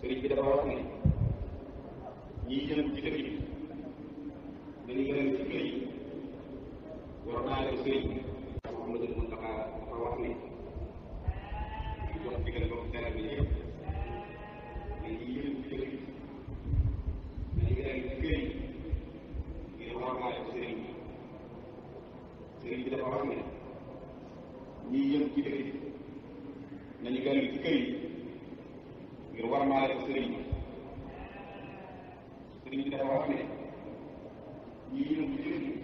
sëriñ bi dafa wax ne ñiy yëngu ci dëkk bi dañuy gën ci kër yi war naa def sëriñ bi Mouhamadou Mountakha dafa wax ne ñu jox digal boobu dara bi yëpp dañuy yëngu ci dëkk bi dañuy gën ci kër yi ngir war naa def sëriñ bi sëriñ bi dafa wax ne ñiy yëngu ci dëkk bi nañu gën ci kër yi ngir war maa def sëriñ bi sëriñ bi dafa wax ne ñi yëngu ci dëkk bi